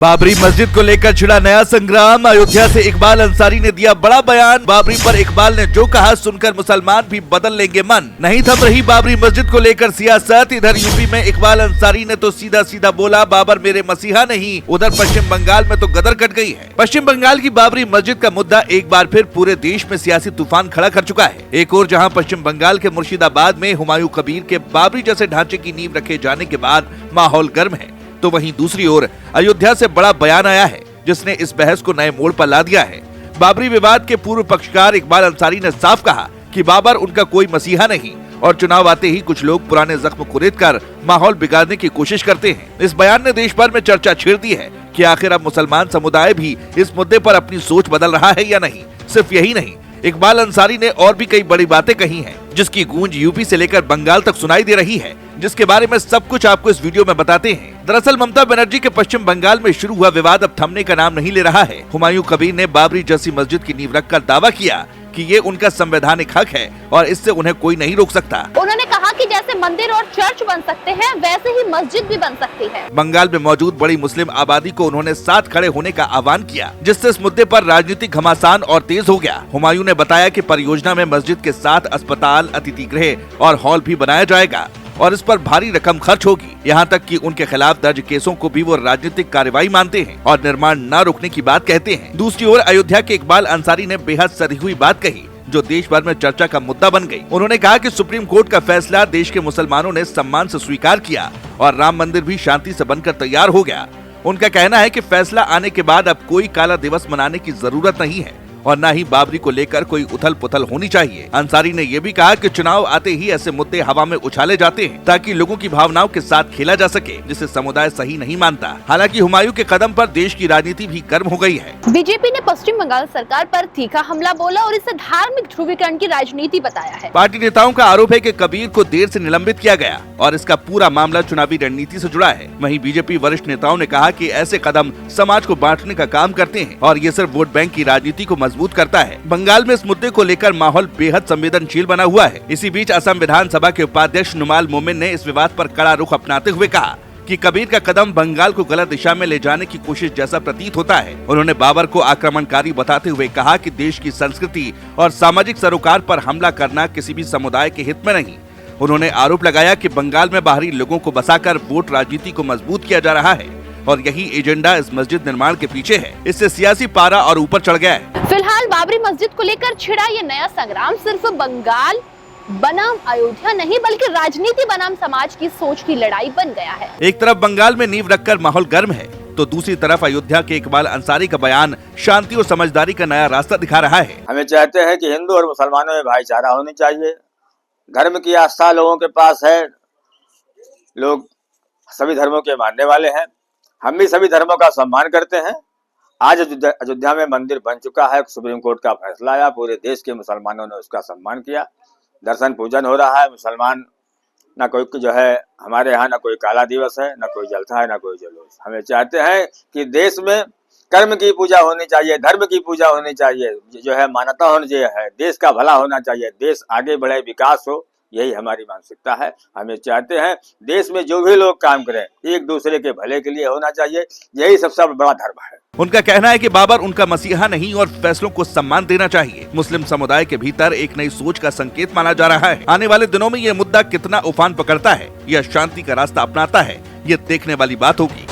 बाबरी मस्जिद को लेकर छिड़ा नया संग्राम। अयोध्या से इकबाल अंसारी ने दिया बड़ा बयान। बाबरी पर इकबाल ने जो कहा सुनकर मुसलमान भी बदल लेंगे मन। नहीं थम रही बाबरी मस्जिद को लेकर सियासत। इधर यूपी में इकबाल अंसारी ने तो सीधा सीधा बोला, बाबर मेरे मसीहा नहीं। उधर पश्चिम बंगाल में तो गदर कट गई है। पश्चिम बंगाल की बाबरी मस्जिद का मुद्दा एक बार फिर पूरे देश में सियासी तूफान खड़ा कर चुका है। एक और जहाँ पश्चिम बंगाल के मुर्शिदाबाद में हुमायूं कबीर के बाबरी जैसे ढांचे की नींव रखे जाने के बाद माहौल गर्म है, तो वहीं दूसरी ओर अयोध्या से बड़ा बयान आया है जिसने इस बहस को नए मोड़ पर ला दिया है। बाबरी विवाद के पूर्व पक्षकार इकबाल अंसारी ने साफ कहा कि बाबर उनका कोई मसीहा नहीं और चुनाव आते ही कुछ लोग पुराने जख्म कुरेद कर माहौल बिगाड़ने की कोशिश करते हैं। इस बयान ने देश भर में चर्चा छेड़ दी है कि आखिर अब मुसलमान समुदाय भी इस मुद्दे पर अपनी सोच बदल रहा है या नहीं। सिर्फ यही नहीं, इकबाल अंसारी ने और भी कई बड़ी बातें कही हैं जिसकी गूंज यूपी से लेकर बंगाल तक सुनाई दे रही है, जिसके बारे में सब कुछ आपको इस वीडियो में बताते हैं। दरअसल ममता बनर्जी के पश्चिम बंगाल में शुरू हुआ विवाद अब थमने का नाम नहीं ले रहा है। हुमायूं कबीर ने बाबरी जैसी मस्जिद की नींव रखकर दावा किया कि ये उनका संवैधानिक हक है और इससे उन्हें कोई नहीं रोक सकता। उन्होंने कहा कि जैसे मंदिर और चर्च बन सकते हैं वैसे ही मस्जिद भी बन सकती है। बंगाल में मौजूद बड़ी मुस्लिम आबादी को उन्होंने साथ खड़े होने का आह्वान किया, जिससे इस मुद्दे पर राजनीतिक घमासान और तेज हो गया। हुमायूं ने बताया कि परियोजना में मस्जिद के साथ अस्पताल, अतिथि गृह और हॉल भी बनाया जाएगा और इस पर भारी रकम खर्च होगी। यहाँ तक कि उनके खिलाफ दर्ज केसों को भी वो राजनीतिक कार्रवाई मानते हैं और निर्माण न रोकने की बात कहते हैं। दूसरी ओर अयोध्या के इकबाल अंसारी ने बेहद सधी हुई बात कही जो देश भर में चर्चा का मुद्दा बन गई। उन्होंने कहा कि सुप्रीम कोर्ट का फैसला देश के मुसलमानों ने सम्मान से स्वीकार किया और राम मंदिर भी शांति से बनकर तैयार हो गया। उनका कहना है कि फैसला आने के बाद अब कोई काला दिवस मनाने की जरूरत नहीं है और न ही बाबरी को लेकर कोई उथल पुथल होनी चाहिए। अंसारी ने ये भी कहा कि चुनाव आते ही ऐसे मुद्दे हवा में उछाले जाते हैं ताकि लोगों की भावनाओं के साथ खेला जा सके, जिसे समुदाय सही नहीं मानता। हालांकि हुमायूं के कदम पर देश की राजनीति भी गर्म हो गई है। बीजेपी ने पश्चिम बंगाल सरकार पर तीखा हमला बोला और इसे धार्मिक ध्रुवीकरण की राजनीति बताया है। पार्टी नेताओं का आरोप है कि कबीर को देर से निलंबित किया गया और इसका पूरा मामला चुनावी रणनीति से जुड़ा है। वहीं बीजेपी वरिष्ठ नेताओं ने कहा कि ऐसे कदम समाज को बांटने का काम करते हैं और ये सिर्फ वोट बैंक की राजनीति को मजबूत करता है। बंगाल में इस मुद्दे को लेकर माहौल बेहद संवेदनशील बना हुआ है। इसी बीच असम विधानसभा के उपाध्यक्ष नुमाल मोमिन ने इस विवाद पर कड़ा रुख अपनाते हुए कहा कि कबीर का कदम बंगाल को गलत दिशा में ले जाने की कोशिश जैसा प्रतीत होता है। उन्होंने बाबर को आक्रमणकारी बताते हुए कहा कि देश की संस्कृति और सामाजिक सरोकार पर हमला करना किसी भी समुदाय के हित में नहीं। उन्होंने आरोप लगाया कि बंगाल में बाहरी लोगों को बसाकर वोट राजनीति को मजबूत किया जा रहा है और यही एजेंडा इस मस्जिद निर्माण के पीछे है। इससे सियासी पारा और ऊपर चढ़ गया है। फिलहाल बाबरी मस्जिद को लेकर छिड़ा ये नया संग्राम सिर्फ बंगाल बनाम अयोध्या नहीं बल्कि राजनीति बनाम समाज की सोच की लड़ाई बन गया है। एक तरफ बंगाल में नींव रखकर माहौल गर्म है तो दूसरी तरफ अयोध्या के इकबाल अंसारी का बयान शांति और समझदारी का नया रास्ता दिखा रहा है। हमें चाहते हैं कि हिंदू और मुसलमानों में भाईचारा होनी चाहिए। धर्म की आस्था लोगों के पास है, लोग सभी धर्मों के मानने वाले हैं। हम भी सभी धर्मों का सम्मान करते हैं। आज अयोध्या में मंदिर बन चुका है, सुप्रीम कोर्ट का फैसला आया, पूरे देश के मुसलमानों ने उसका सम्मान किया। दर्शन पूजन हो रहा है। मुसलमान ना कोई जो है, हमारे यहाँ ना कोई काला दिवस है, ना कोई जलसा है, ना कोई जुलूस। हमें चाहते हैं कि देश में कर्म की पूजा होनी चाहिए, धर्म की पूजा होनी चाहिए, जो है मानवता होनी चाहिए, देश का भला होना चाहिए, देश आगे बढ़े, विकास हो। यही हमारी मानसिकता है। हमें चाहते हैं देश में जो भी लोग काम करें एक दूसरे के भले के लिए होना चाहिए। यही सबसे बड़ा धर्म है। उनका कहना है कि बाबर उनका मसीहा नहीं और फैसलों को सम्मान देना चाहिए। मुस्लिम समुदाय के भीतर एक नई सोच का संकेत माना जा रहा है। आने वाले दिनों में ये मुद्दा कितना उफान पकड़ता है या शांति का रास्ता अपनाता है, ये देखने वाली बात होगी।